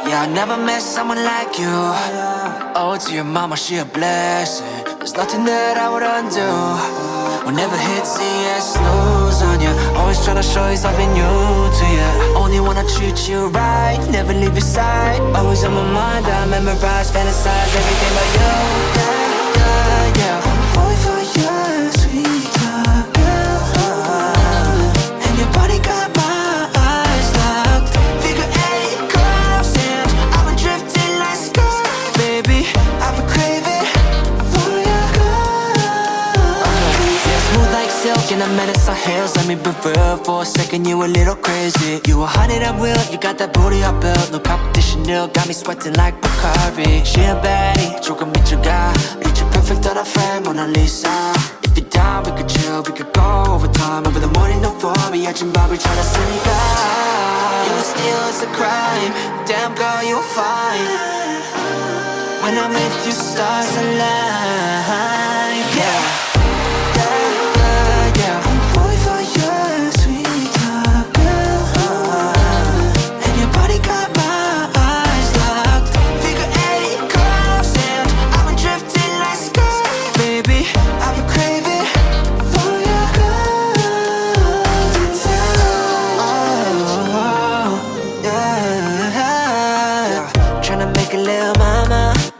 Yeah, I never met someone like you. Oh, to your mama, she a blessing. There's nothing that I would undo. Will never hit Z and snooze on you. Always tryna show you something new to you. Only wanna treat you right, never leave your side. Always on my mind, I memorize, fantasize everything but you. Yeah, yeah, yeah. Fall for you, sweetheart, girl. And your body got my eyes locked. Figure eight curves and I've been drifting like skirt. Baby, I've been craving for your girl. Smooth like silk and I'm at our heels. Let me be real for a second, you a little crazy. You 100 at will, you got that booty I built. No competition, nil, got me sweating like Bacardi. She a baddie, 조금 미쳐가. Picture perfect on a frame, Mona Lisa. If you're down, we could chill, we could go overtime. Over the morning, no for me, 아침밥을 tryna 쓰니까. You steal, it's a crime. Damn girl, you're fine. When I'm with you, stars align. Yeah.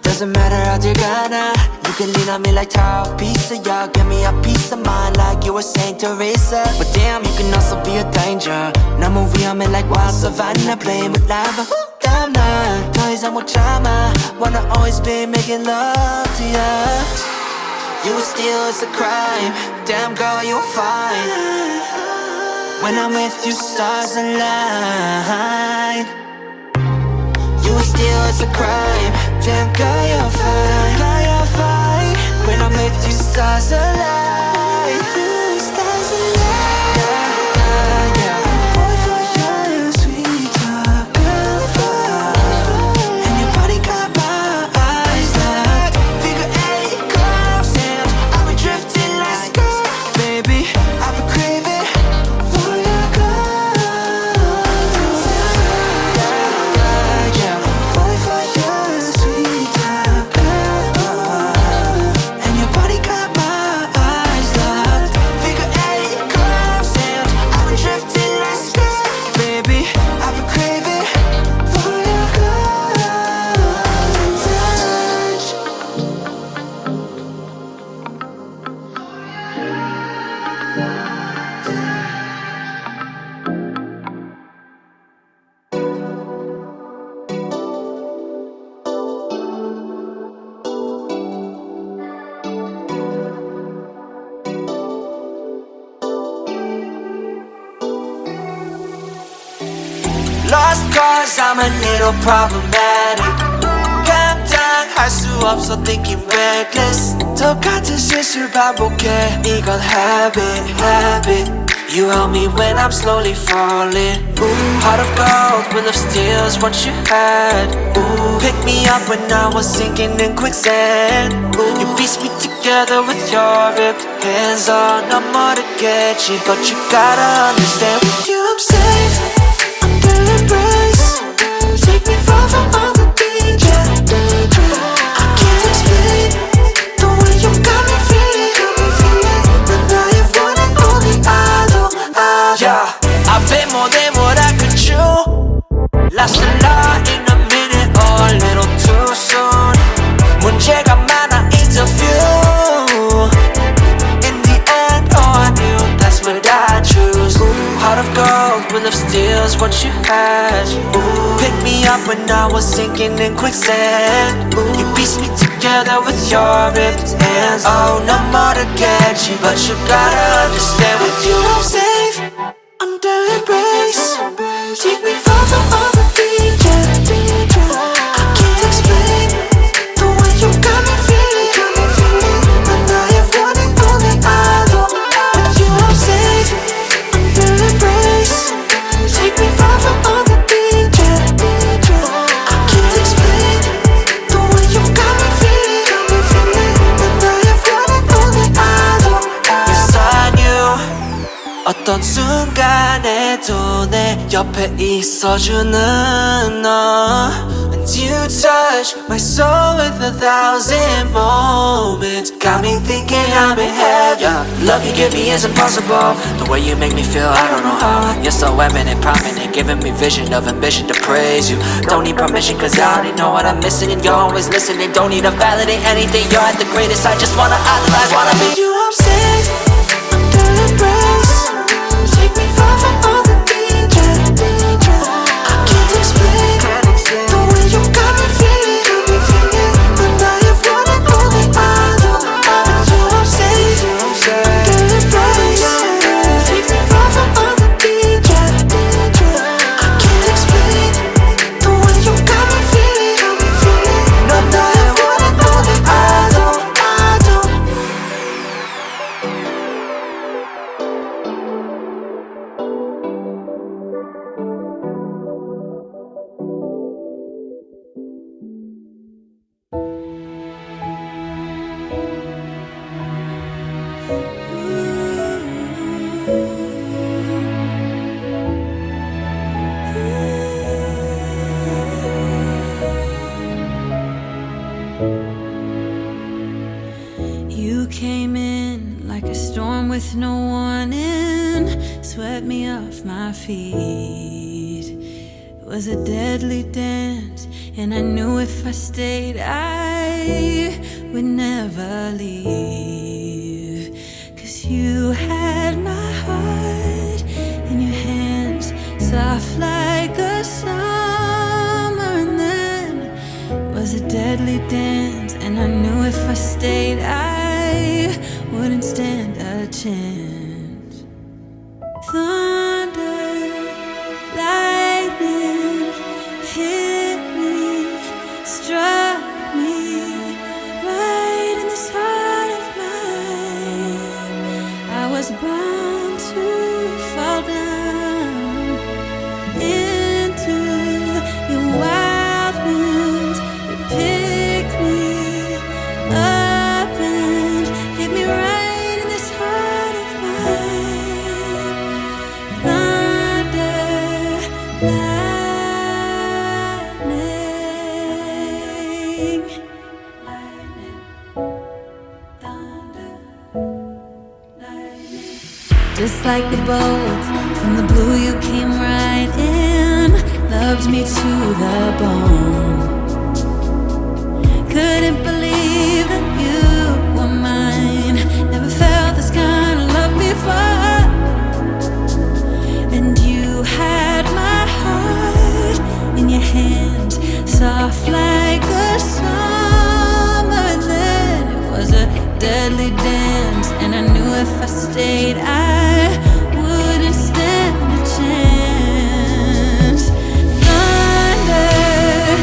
Doesn't matter 어딜 가나. You can lean on me like tall pizza. Yeah, give me a piece of mind like you were Saint Teresa. But damn, you can also be a danger. 너무 위험해 like wild savannah. Playing with lava. Damn, 난 더 이상 못 참아. Wanna always be making love to you. You steal, it's a crime. Damn girl, you're fine. When I'm with you, stars align. You steal, it's a crime. Damn girl, you're fine. Girl, you're fine. When I'm with you, stars align. Stars align. Yeah, yeah. Fall for you, sweetheart, girl. And your body got my eyes locked. Figure eight curves and I've been drifting like skirt. Baby, I've been craving for your girl. Yeah, yeah. Fall for you, sweetheart, girl. And your body got my eyes locked. Figure eight curves and I've been drifting like skirt. Baby, I've been craving for your golden touch. Lost cause I'm a little problematic. 감당할 수 없어 thinking reckless. 똑같은 실수를 반복해. 이건 habit. You help me when I'm slowly falling. Heart of gold, will of steel is what you had. Pick me up when I was sinking in quicksand. You pieced me together with your ripped hands. Oh, I'm more to get you, but you gotta understand. With you I'm safe, under embrace. Take me far from all the danger. I can't explain the way you got me feeling. 난 나의 one and only idol. Yeah, I bet more than what I could chew. Lost a lot in a minute or a little too soon. 문제가 많아 interview. In the end, oh I knew that's what I choose. Heart of gold, will of steel is what you had. Pick me up when I was sinking in quicksand. You pieced me together with your ripped hands. Oh, no more to get you, but you gotta understand. With you I'm safe, under embrace. Take me far from all the danger. I can't explain the way you got me feeling. 난 나의 one and only idol. With you I'm safe, under embrace. Take me far from all the danger. I can't explain the way you got me feeling. 난 나의 one and only idol. Yes, I knew 어떤 순간에도 내 옆에 있어주는 너. You touch my soul with 1,000 moments. Got me thinking I'm in heaven. Love you give me is impossible. The way you make me feel, I don't know how. You're so eminent, prominent, giving me vision of ambition to praise you. Don't need permission cause I already know what I'm missing. And you're always listening, don't need to validate anything. You're at the greatest, I just wanna idolize. Wanna be you, I'm safe under your embrace. Take me far from all the danger. I can't explain the way you got me feeling. But now you've won it, only I know. With you I'm safe under your embrace. Take me far from all the danger. I can't explain the way you got me feeling. But now you've won it, only I know. You came in like a storm with no warning, swept me off my feet. It was a deadly dance, and I knew if I stayed I would never leave. Cause you had my heart in your hands, soft like a summer. And then it was a deadly dance, and I knew if I stayed I wouldn't stand a chance. Thunder, lightning hit me, struck me right in this heart of mine. I was bound to fall down into your wild winds. You picked me up and hit me right in this heart of mine. Thunder, lightning, thunder, lightning. Just like the bolt from the blue, you came right in, loved me to the bone. Couldn't believe that you were mine. Never felt this kind of love before. And you had my heart in your hands, soft like a summer. And then it was a deadly dance, and I knew if I stayed I wouldn't stand a chance. Thunder,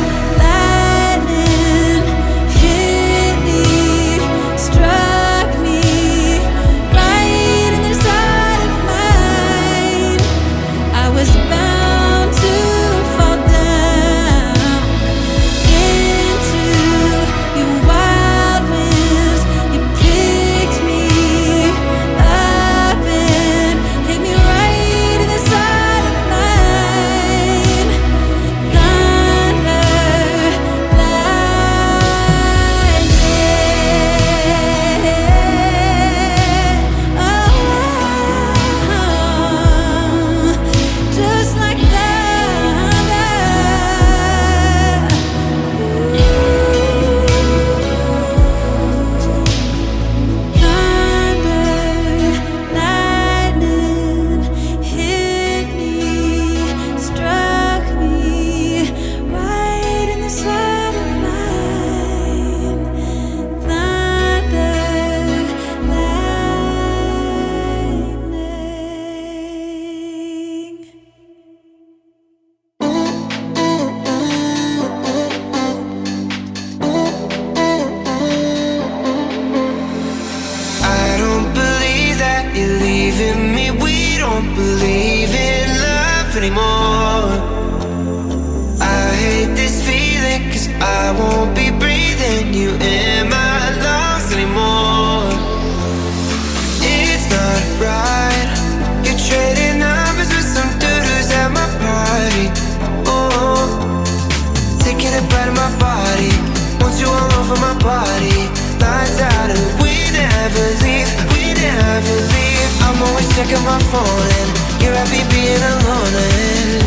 checking my phone and you're happy being alone. And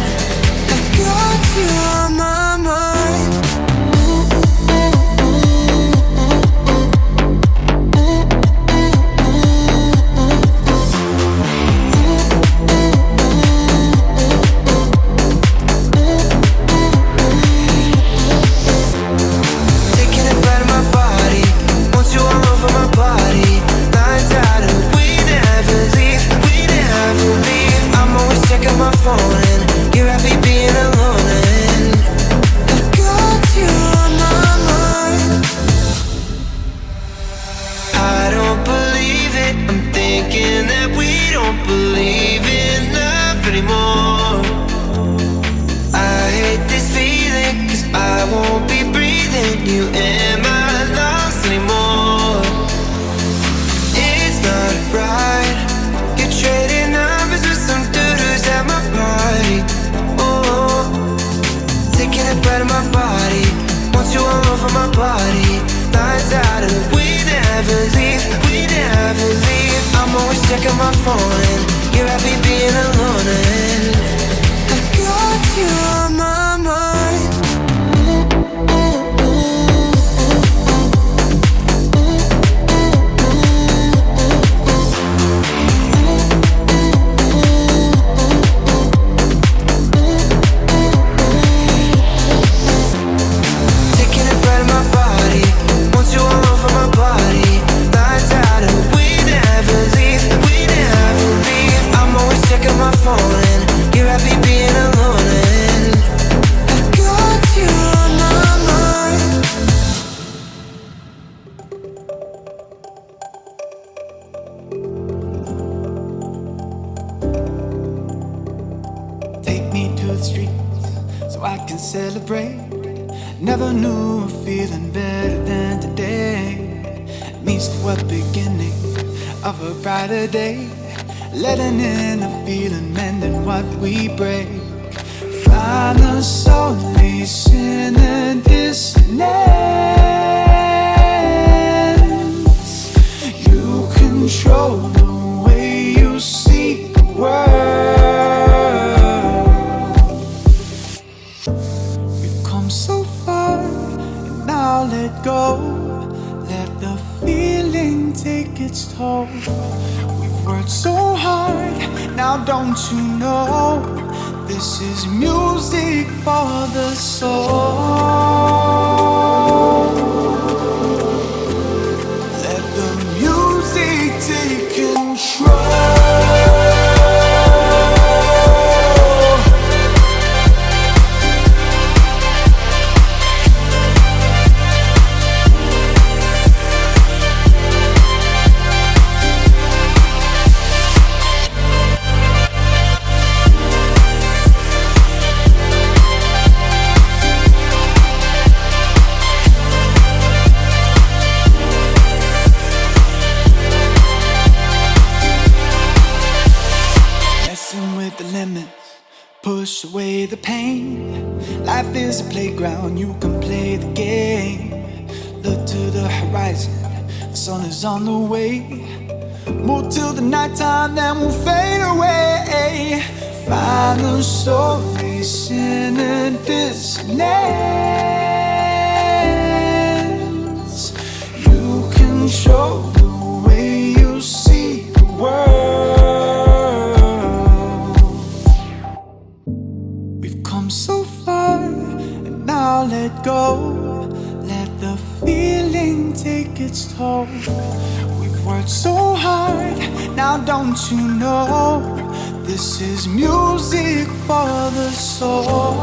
I got you on my mind. Checking my phone and you're happy being alone. And I got you on my mind. Taking it right in my body. Want you all over my body. Lights out and we never leave. I'm always checking my phone and you're happy being alone. And I got you on my mind. Take me to the streets so I can celebrate. Never knew a feeling better than today. It means to a beginning of a brighter day. Letting in a feeling, mending what we break. Find the solace in a dissonance. You control the way you see the world. We've come so far, and now let go. Let the feeling take its toll. Worked so hard, now don't you know this is music for the soul. Let the music take control. Push away the pain. Life is a playground, you can play the game. Look to the horizon, the sun is on the way. Move till the nighttime, then we'll fade away. Find the solace in a dissonance. You control the way you see the world. So far, and now let go. Let the feeling take its toll. We've worked so hard, now don't you know this is music for the soul.